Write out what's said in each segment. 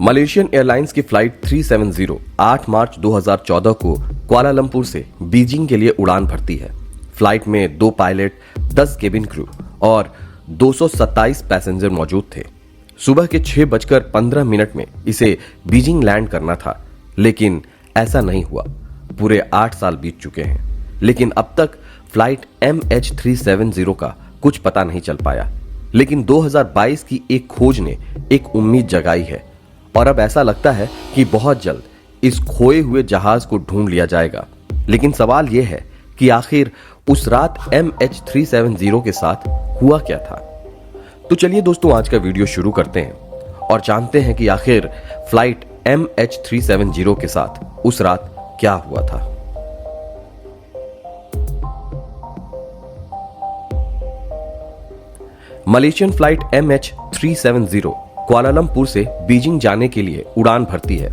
Malaysian airlines की flight 370 8 मार्च 2014 को Kuala Lumpur से बीजिंग के लिए उड़ान भरती है। फ्लाइट में 2 पायलट, 10 केबिन क्रू और 227 पैसेंजर मौजूद थे। सुबह के 6:15 में इसे बीजिंग लैंड करना था, लेकिन ऐसा नहीं हुआ। पूरे 8 साल बीत चुके हैं, लेकिन अब तक फ्लाइट MH370 का कुछ पता नहीं चल पाया। लेकिन 2022 की एक खोज ने एक उम्मीद जगाई है और अब ऐसा लगता है कि बहुत जल्द इस खोए हुए जहाज को ढूंढ लिया जाएगा। लेकिन सवाल यह है कि आखिर उस रात MH370 के साथ हुआ क्या था। तो चलिए दोस्तों, आज का वीडियो शुरू करते हैं और जानते हैं कि आखिर फ्लाइट MH370 के साथ उस रात क्या हुआ था। मलेशियन फ्लाइट MH370 कुआलालंपुर से बीजिंग जाने के लिए उड़ान भरती है।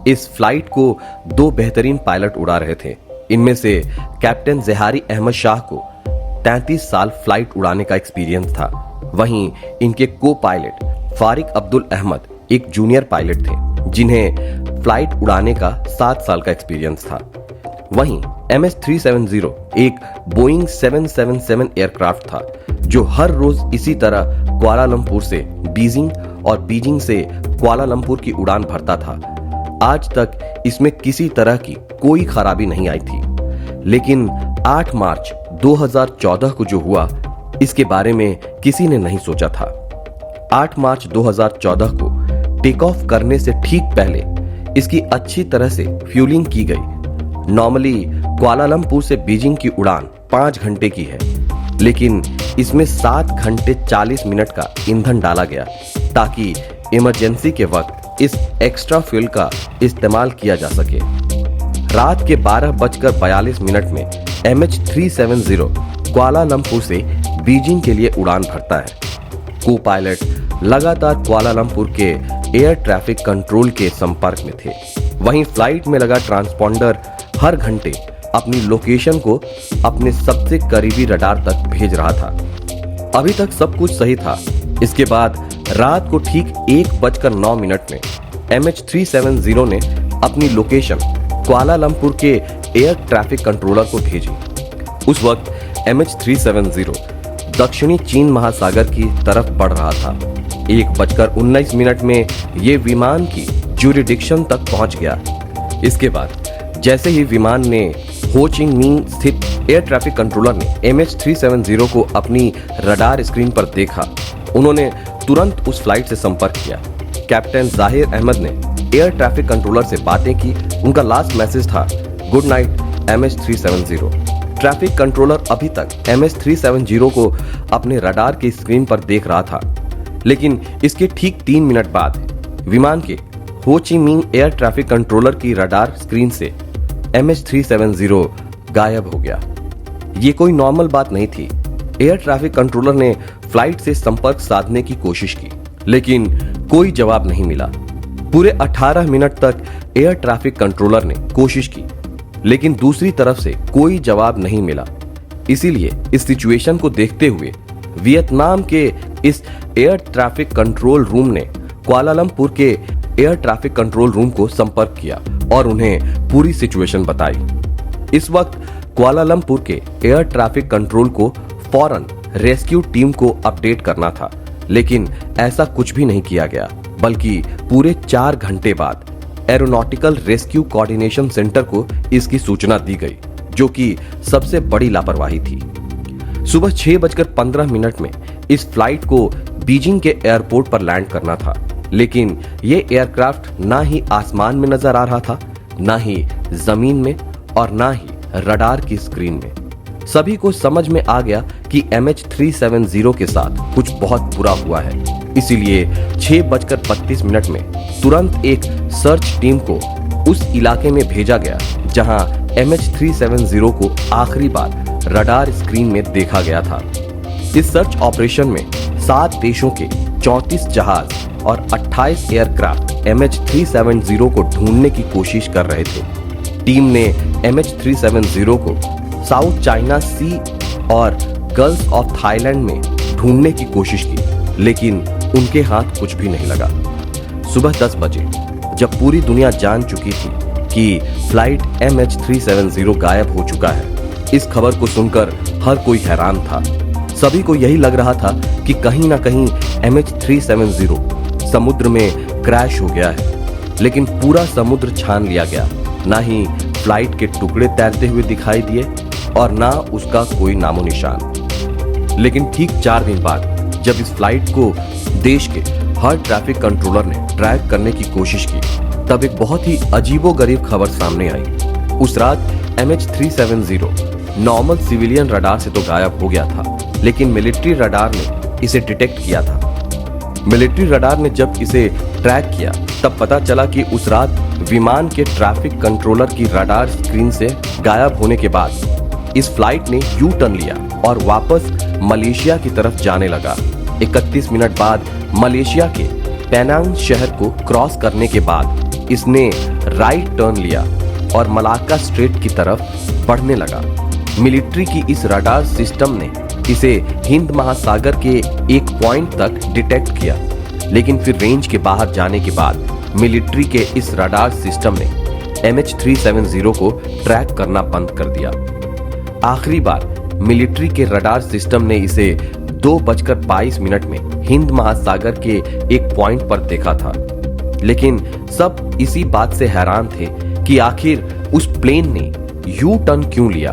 इस फ्लाइट को 2 बेहतरीन पायलट उड़ा रहे थे। इनमें से कैप्टन ज़ेहारी अहमद शाह को 33 साल फ्लाइट उड़ाने का एक्सपीरियंस था। वहीं इनके को पायलट फारिक अब्दुल अहमद एक जूनियर पायलट थे, जिन्हें फ्लाइट उड़ाने का 7 साल का एक्सपीरियंस था। वहीं MH370 एक बोइंग 777 एयरक्राफ्ट था, जो हर रोज इसी तरह कुआलालंपुर से बीजिंग और बीजिंग से कुआलालंपुर की उड़ान भरता था। आज तक इसमें किसी तरह की कोई खराबी नहीं आई थी। लेकिन 8 मार्च 2014 को जो हुआ, इसके बारे में किसी ने नहीं सोचा था। 8 मार्च 2014 को टेक ऑफ करने से ठीक पहले इसकी अच्छी तरह से फ्यूलिंग की गई। नॉर्मली कुआलालंपुर से बीजिंग की उड़ान 5 घंटे की है, लेकिन इसमें 7 घंटे 40 मिनट का ईंधन डाला गया ताकि इमरजेंसी के वक्त इस एक्स्ट्रा फ्यूल का इस्तेमाल किया जा सके। रात के 12:42 में MH370 कुआलालंपुर से बीजिंग के लिए उड़ान भरता है। को पायलट लगातार कुआलालंपुर के एयर ट्रैफिक कंट्रोल के संपर्क में थे। वहीं फ्लाइट में लगा ट्रांसपॉन्डर हर घंटे अपनी लोकेशन को अपने सबसे करीबी रडार तक भेज रहा था। अभी तक सब कुछ सही था। इसके बाद रात को ठीक 1:09 में MH370 ने अपनी लोकेशन कुआलालंपुर के एयर ट्रैफिक कंट्रोलर को भेजी। उस वक्त MH370 दक्षिणी चीन महासागर की तरफ बढ़ रहा था। 1:19 में यह विमान की ज्यूरिडिक्शन तक पहुंच गया। इसके बाद जैसे ही विमान ने हो चिंग मिंग स्थित एयर ट्रैफिक कंट्रोलर ने MH370 को अपनी रडार स्क्रीन पर देखा, उन्होंने तुरंत उस फ्लाइट से संपर्क किया। कैप्टन ज़ाहिर अहमद ने एयर ट्रैफिक कंट्रोलर से बातें की। उनका लास्ट मैसेज था, good night MH370। Traffic controller अभी तक MH370 को अपने रडार की स्क्रीन पर देख रहा था, लेकिन इसके ठीक 3 मिनट बाद विमान के हो चिंग मिंग एयर ट्रैफिक कंट्रोलर की रडार स्क्रीन से MH370 गायब हो गया। ये कोई नॉर्मल बात नहीं थी। एयर ट्रैफिक कंट्रोलर ने फ्लाइट से संपर्क साधने की कोशिश की, लेकिन कोई जवाब नहीं मिला। पूरे 18 मिनट तक एयर ट्रैफिक कंट्रोलर ने कोशिश की, लेकिन दूसरी तरफ से कोई जवाब नहीं मिला। इसीलिए इस सिचुएशन को देखते हुए वियतनाम के इस एयर ट्रैफिक कंट्रोल रूम ने कुआलालंपुर के एयर ट्रैफिक कंट्रोल रूम को संपर्क किया और उन्हें पूरी सिचुएशन बताई। इस वक्त कुआलालंपुर के एयर ट्रैफिक कंट्रोल को फौरन रेस्क्यू टीम को अपडेट करना था, लेकिन ऐसा कुछ भी नहीं किया गया, बल्कि पूरे 4 घंटे बाद एरोनॉटिकल रेस्क्यू कोऑर्डिनेशन सेंटर को इसकी सूचना दी गई, जो कि सबसे बड़ी लापरवाही थी। सुबह 6:15 में इस फ्लाइट को बीजिंग के एयरपोर्ट पर लैंड करना था, लेकिन ये एयरक्राफ्ट ना ही आसमान में नजर आ रहा था, ना ही जमीन में और ना ही रडार की स्क्रीन में। सभी को समझ में आ गया कि MH370 के साथ कुछ बहुत बुरा हुआ है। इसीलिए 6:32 में तुरंत एक सर्च टीम को उस इलाके में भेजा गया जहां MH370 को आखिरी बार रडार स्क्रीन में देखा गया था। इस सर्च ऑपरेशन में 7 देशों के 34 जहाज और 28 एयरक्राफ्ट MH370 को ढूंढने की कोशिश कर रहे थे। टीम ने MH370 को साउथ चाइना सी और गल्फ ऑफ थाईलैंड में ढूंढने की कोशिश की, लेकिन उनके हाथ कुछ भी नहीं लगा। सुबह 10 बजे जब पूरी दुनिया जान चुकी थी कि फ्लाइट MH370 गायब हो चुका है, इस खबर को सुनकर हर कोई हैरान था। सभी को यही लग रहा था कि कहीं ना कहीं MH370 समुद्र में क्रैश हो गया है, लेकिन पूरा समुद्र छान लिया गया। ना ही फ्लाइट के टुकड़े तैरते हुए दिखाई दिए और ना उसका कोई नामो निशान। लेकिन ठीक 4 दिन बाद जब इस फ्लाइट को देश के हर ट्रैफिक कंट्रोलर ने ट्रैक करने की कोशिश की, तब एक बहुत ही अजीबोगरीब खबर सामने आई। उस रात MH370 नॉर्मल सिविलियन रडार से तो गायब हो गया था, लेकिन मिलिट्री रडार ने इसे डिटेक्ट किया था। मिलिट्री रडार ने जब इसे ट्रैक किया तब पता चला कि उस रात विमान के ट्रैफिक कंट्रोलर की रडार स्क्रीन से गायब होने के बाद इस फ्लाइट ने यू टर्न लिया और वापस मलेशिया की तरफ जाने लगा। 31 मिनट बाद मलेशिया के पेनांग शहर को क्रॉस करने के बाद इसने राइट टर्न लिया और मलाक्का स्ट्रेट की तरफ बढ़ने लगा। मिलिट्री की इस रडार सिस्टम ने इसे हिंद महासागर के एक पॉइंट तक डिटेक्ट किया, लेकिन फिर रेंज के बाहर जाने के बाद मिलिट्री के इस रडार सिस्टम ने MH370 को ट्रैक करना बंद कर दिया। आखिरी बार मिलिट्री के रडार सिस्टम ने इसे 2:22 में हिंद महासागर के एक पॉइंट पर देखा था, लेकिन सब इसी बात से हैरान थे कि आखिर उस प्लेन ने यू टर्न क्यों लिया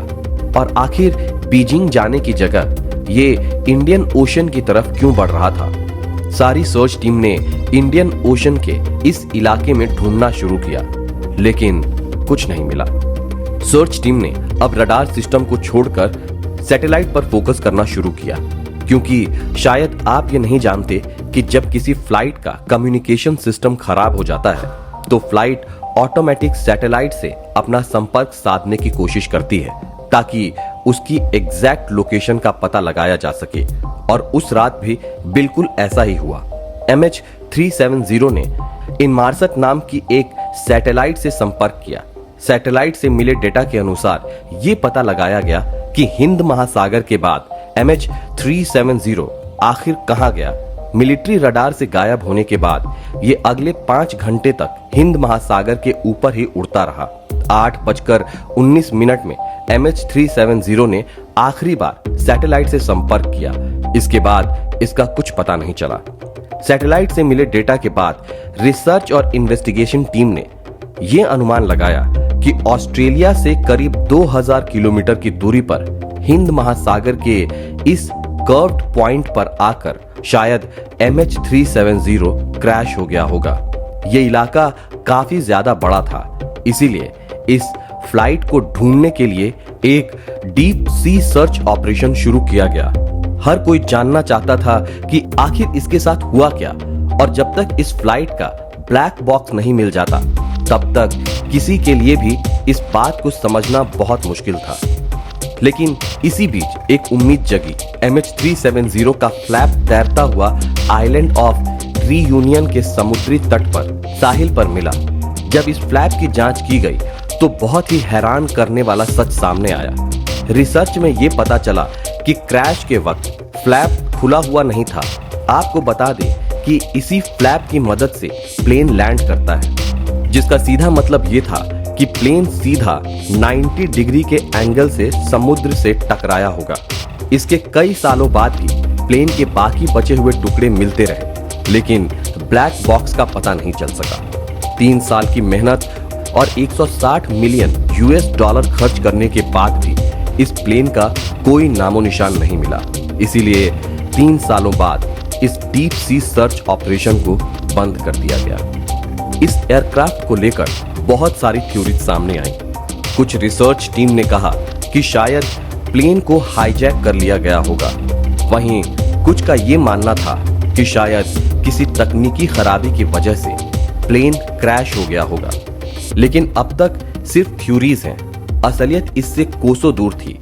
और आखिर बीजिंग जाने की जगह ये इंडियन ओशन की तरफ क्यों बढ़ रहा था। सारी सर्च टीम ने इंडियन ओशन के इस इलाके में ढूंढना शुरू किया, लेकिन कुछ नहीं मिला। सर्च टीम ने अब रडार सिस्टम को छोड़कर सैटेलाइट पर फोकस करना शुरू किया, क्योंकि शायद आप ये नहीं जानते कि जब किसी फ्लाइट का कम्युनिकेशन सिस्टम खराब हो जाता है तो फ्लाइट ऑटोमेटिक सैटेलाइट से अपना संपर्क साधने की कोशिश करती है ताकि उसकी एग्जैक्ट लोकेशन का पता लगाया जा सके। और उस रात भी बिल्कुल ऐसा ही हुआ। MH370 ने इनमार्सक नाम की एक सैटेलाइट से संपर्क किया। सैटेलाइट से मिले डेटा के अनुसार ये पता लगाया गया कि हिंद महासागर के बाद MH370 आखिर कहां गया। मिलिट्री रडार से गायब होने के बाद ये अगले 5 घंटे तक हिंद महासागर के ऊपर ही उड़ता रहा। 8:19 में MH370 ने आखिरी बार सैटेलाइट से संपर्क किया। इसके बाद इसका कुछ पता नहीं चला। सैटेलाइट से मिले डेटा के बाद रिसर्च और इन्वेस्टिगेशन टीम ने यह अनुमान लगाया कि ऑस्ट्रेलिया से करीब 2000 किलोमीटर की दूरी पर हिंद महासागर के इस कर्व्ड पॉइंट पर आकर शायद MH370 क्रैश हो गया होगा। यह इलाका काफी ज्यादा बड़ा था, इसीलिए इस फ्लाइट को ढूंढने के लिए एक डीप सी सर्च ऑपरेशन शुरू किया गया। हर कोई जानना चाहता था कि आखिर इसके साथ हुआ क्या, और जब तक इस फ्लाइट का ब्लैक बॉक्स नहीं मिल जाता तब तक किसी के लिए भी इस बात को समझना बहुत मुश्किल था। लेकिन इसी बीच एक उम्मीद जगी। MH370 का फ्लैप तैरता हुआ आइलैंड ऑफ रीयूनियन के समुद्री तट पर साहिल पर मिला। जब इस फ्लैप की जांच की गई तो बहुत ही हैरान करने वाला सच सामने आया। रिसर्च में यह पता चला कि क्रैश के वक्त फ्लैप खुला हुआ नहीं था। आपको बता दें कि इसी फ्लैप की मदद से प्लेन लैंड करता है, जिसका सीधा मतलब यह था कि प्लेन सीधा 90 डिग्री के एंगल से समुद्र से टकराया होगा। इसके कई सालों बाद भी प्लेन के बाकी बचे हुए टुकड़े मिलते रहे, लेकिन ब्लैक बॉक्स का पता नहीं चल सका। 3 साल की मेहनत और 160 मिलियन $US खर्च करने के बाद भी इस प्लेन का कोई नामो निशान नहीं मिला। इसीलिए 3 सालों बाद इस डीप सी सर्च ऑपरेशन को बंद कर दिया गया। इस एयरक्राफ्ट को लेकर बहुत सारी थ्योरीज सामने आई। कुछ रिसर्च टीम ने कहा कि शायद प्लेन को हाईजैक कर लिया गया होगा। वहीं कुछ का ये मानना था कि शायद किसी तकनीकी खराबी की वजह से प्लेन क्रैश हो गया होगा। लेकिन अब तक सिर्फ थ्योरीज हैं, असलियत इससे कोसों दूर थी।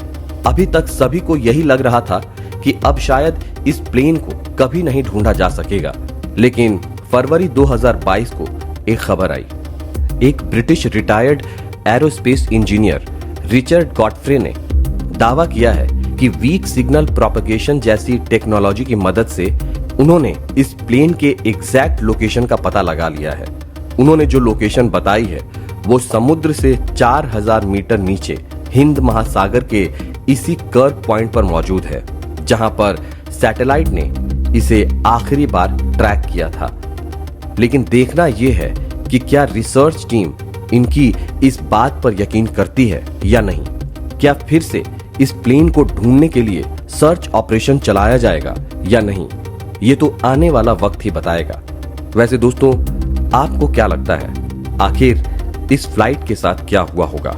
अभी तक सभी को यही लग रहा था कि अब शायद इस प्लेन को कभी नहीं ढूंढा जा सकेगा। लेकिन फरवरी 2022 को एक खबर आई। एक British retired aerospace engineer Richard Godfrey ने दावा किया है कि वीक सिग्नल प्रोपगेशन जैसी टेक्नोलॉजी की मदद से उन्होंने इस प्लेन के एग्जैक्ट लोकेशन का पता लगा लिया है। उन्होंने जो लोकेशन बताई है वो समुद्र से 4000 मीटर नीचे हिंद महासागर के इसी कर्व पॉइंट पर मौजूद है, जहां पर सैटेलाइट ने इसे आखिरी बार ट्रैक किया था। लेकिन देखना यह है कि क्या रिसर्च टीम इनकी इस बात पर यकीन करती है या नहीं। क्या फिर से इस प्लेन को ढूंढने के लिए सर्च ऑपरेशन चलाया जाएगा या नहीं, ये तो आने वाला वक्त ही बताएगा। वैसे दोस्तों, आपको क्या लगता है आखिर इस फ्लाइट के साथ क्या हुआ होगा?